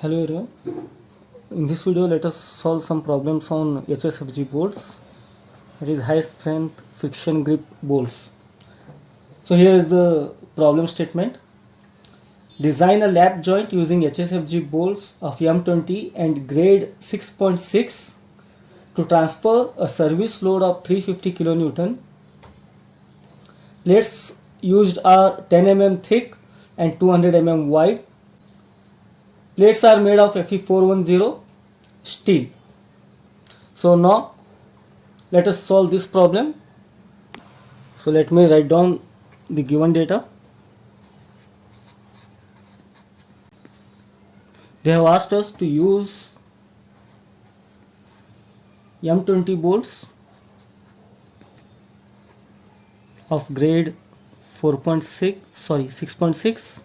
Hello everyone. In this video let us solve some problems on HSFG bolts, that is high strength friction grip bolts. So here is the problem statement. Design a lap joint using HSFG bolts of M20 and grade 6.6 to transfer a service load of 350 kN. Plates used are 10 mm thick and 200 mm wide. Plates are made of Fe410 steel. So now let us solve this problem. So let me write down the given data. They have asked us to use M20 bolts of grade 6.6.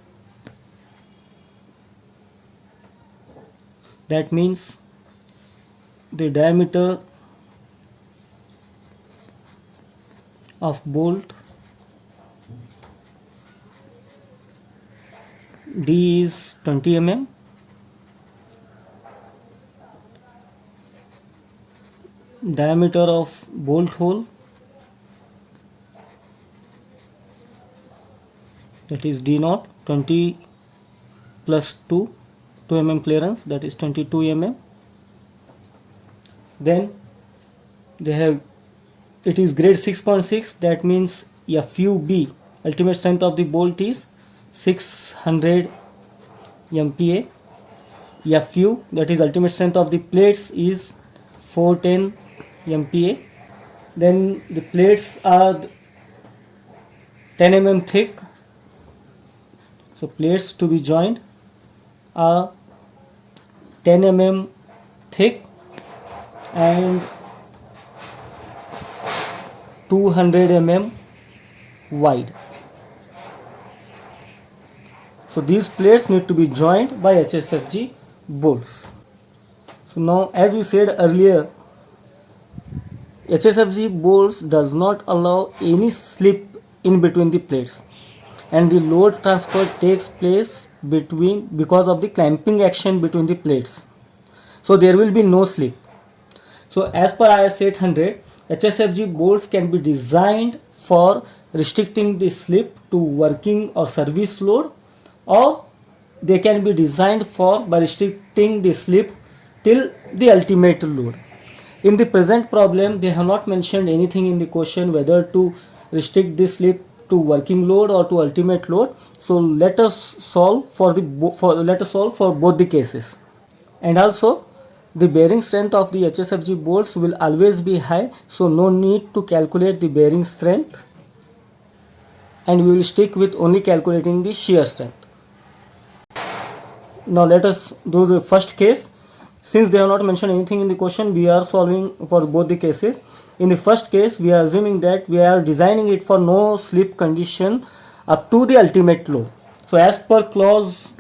That means the diameter of bolt D is 20 mm. Diameter of bolt hole, that is D0, 20 plus 2 mm clearance, that is 22 mm. Then they have, it is grade 6.6, that means FUB, ultimate strength of the bolt is 600 MPa. FU, that is ultimate strength of the plates, is 410 MPa. Then the plates are 10 mm thick, so plates to be joined are 10 mm thick and 200 mm wide. So these plates need to be joined by HSFG bolts. So now, as we said earlier, HSFG bolts does not allow any slip in between the plates, and the load transfer takes place because of the clamping action between the plates. So there will be no slip. So as per IS 800, HSFG bolts can be designed for restricting the slip to working or service load, or they can be designed for by restricting the slip till the ultimate load. In the present problem, they have not mentioned anything in the question whether to restrict the slip to working load or to ultimate load. So let us solve for both the cases. And also, the bearing strength of the HSFG bolts will always be high, so no need to calculate the bearing strength, and we will stick with only calculating the shear strength. Now let us do the first case. Since they have not mentioned anything in the question, we are solving for both the cases. In the first case, we are assuming that we are designing it for no slip condition up to the ultimate load. So as per clause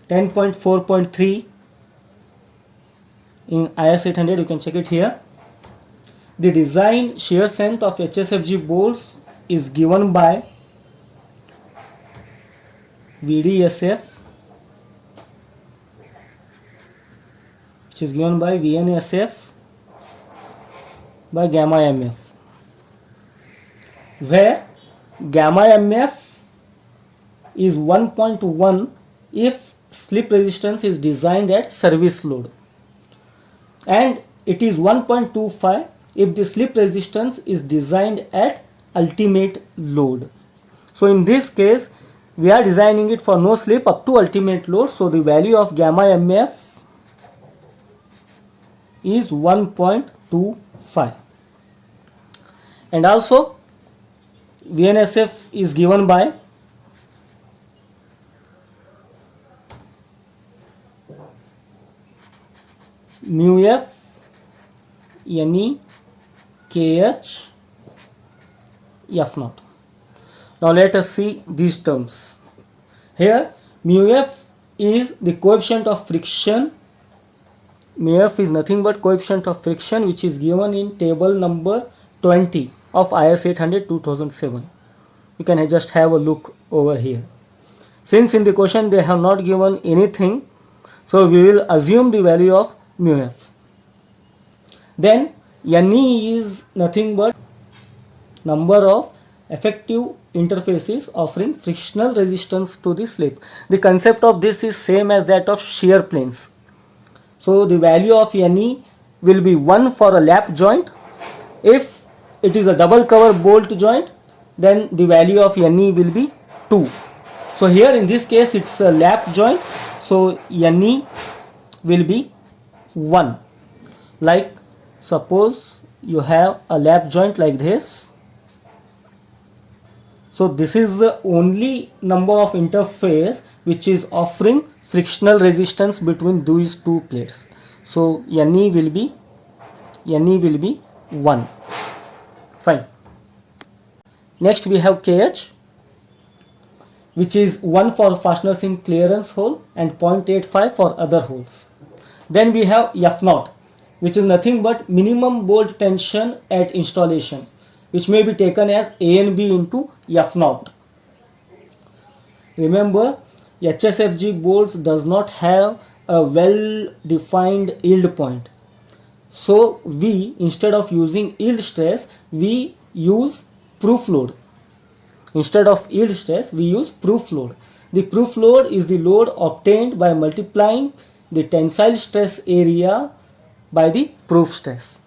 10.4.3 in IS 800, you can check it here. The design shear strength of HSFG bolts is given by VDSF, which is given by VNSF by gamma MF, where gamma MF is 1.1 if slip resistance is designed at service load, and it is 1.25 if the slip resistance is designed at ultimate load. So in this case, we are designing it for no slip up to ultimate load, so the value of gamma MF is 1.25, and also VNSF is given by mu F Ne KH F0. Now let us see these terms. Here mu F is the coefficient of friction. Mu F is nothing but coefficient of friction, which is given in table number 20 of IS 800 2007. You can just have a look over here. Since in the question they have not given anything, so we will assume the value of mu f. Then Ne is nothing but number of effective interfaces offering frictional resistance to the slip. The concept of this is same as that of shear planes. So the value of Ne will be 1 for a lap joint. If it is a double cover bolt joint, then the value of Ne will be 2. So here in this case it's a lap joint, so Ne will be 1. Like suppose you have a lap joint like this. So this is the only number of interface which is offering frictional resistance between these two plates. So Ne will be 1. Fine. Next we have KH, which is 1 for fasteners in clearance hole and 0.85 for other holes. Then we have F0, which is nothing but minimum bolt tension at installation, which may be taken as A and B into F0. Remember, HSFG bolts does not have a well defined yield point. So we, instead of using yield stress, we use proof load. Instead of yield stress, we use proof load. The proof load is the load obtained by multiplying the tensile stress area by the proof stress.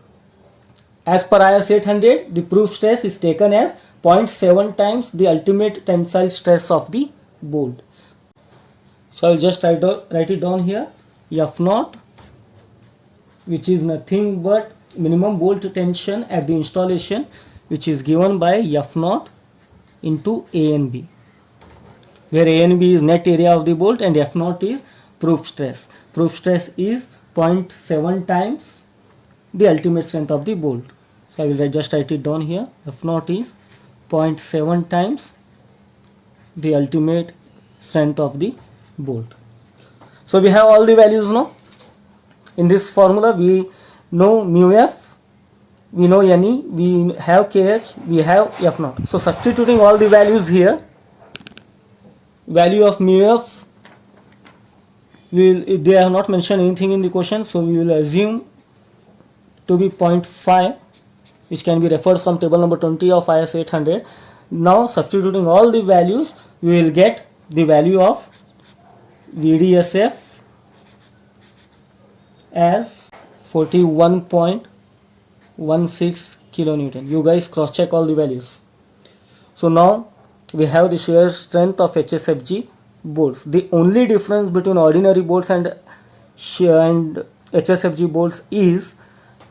As per IS 800, the proof stress is taken as 0.7 times the ultimate tensile stress of the bolt. So I will just write it down here. F0, which is nothing but minimum bolt tension at the installation, which is given by F0 into A and B, where A and B is net area of the bolt and F0 is proof stress. Proof stress is 0.7 times the ultimate strength of the bolt. So I will just write it down here. F0 is 0.7 times the ultimate strength of the bolt. So we have all the values now. In this formula we know mu f, we know Ne, we have Kh, we have F0. So substituting all the values here, value of mu f, they have not mentioned anything in the question, so we will assume to be 0.5, which can be referred from table number 20 of IS 800. Now substituting all the values, we will get the value of VDSF as 41.16 kilonewton. You guys cross check all the values. So now we have the shear strength of HSFG bolts. The only difference between ordinary bolts and HSFG bolts is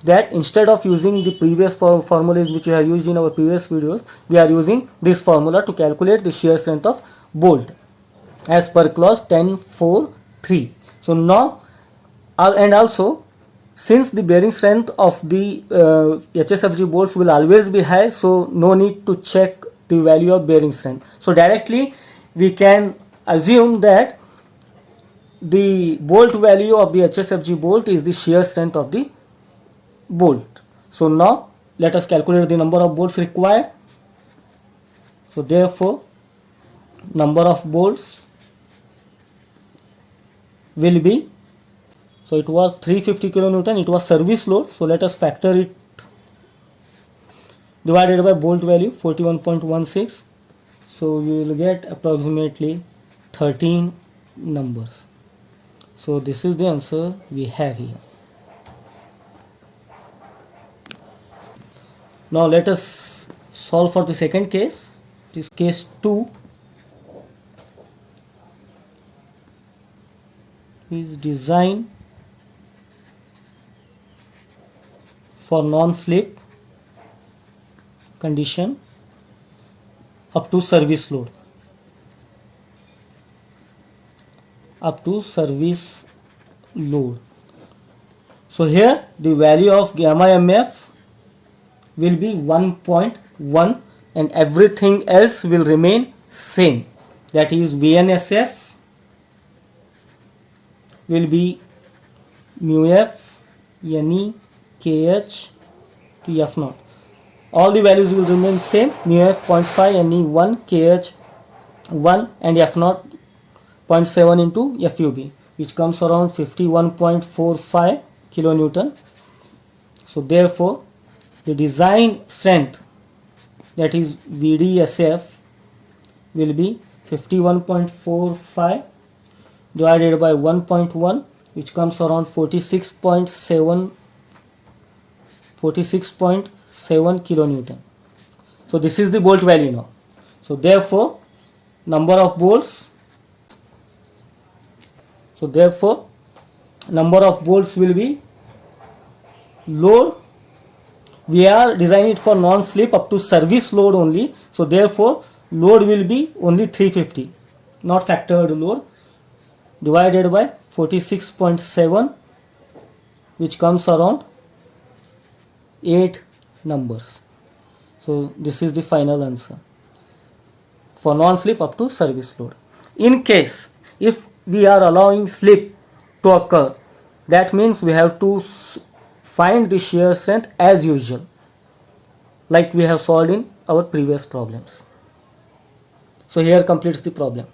that instead of using the previous formulas which we have used in our previous videos, we are using this formula to calculate the shear strength of bolt as per clause 10.4.3. So now and also, since the bearing strength of the HSFG bolts will always be high, so no need to check the value of bearing strength. So directly we can assume that the bolt value of the HSFG bolt is the shear strength of the bolt. So now let us calculate the number of bolts required. So therefore number of bolts will be, so it was 350 kilonewton, it was service load, so let us factor it, divided by bolt value 41.16, so we will get approximately 13 numbers. So this is the answer we have here. Now let us solve for the second case. This case 2 is design for non-slip condition up to service load. So here the value of gamma mf will be 1.1 and everything else will remain same, that is VNSF will be mu f, Ne, Kh to F0. All the values will remain same, mu f 0.5, Ne 1, Kh 1 and F0 0.7 into FUB, which comes around 51.45 kilonewton. So therefore the design strength, that is VDSF, will be 51.45 divided by 1.1, which comes around 46.7 kilonewton. So this is the bolt value now. So therefore number of bolts will be load. We are designing it for non-slip up to service load only. So therefore load will be only 350, not factored load, divided by 46.7, which comes around 8 numbers. So this is the final answer for non-slip up to service load. In case if we are allowing slip to occur, that means we have to find the shear strength as usual, like we have solved in our previous problems. So here completes the problem.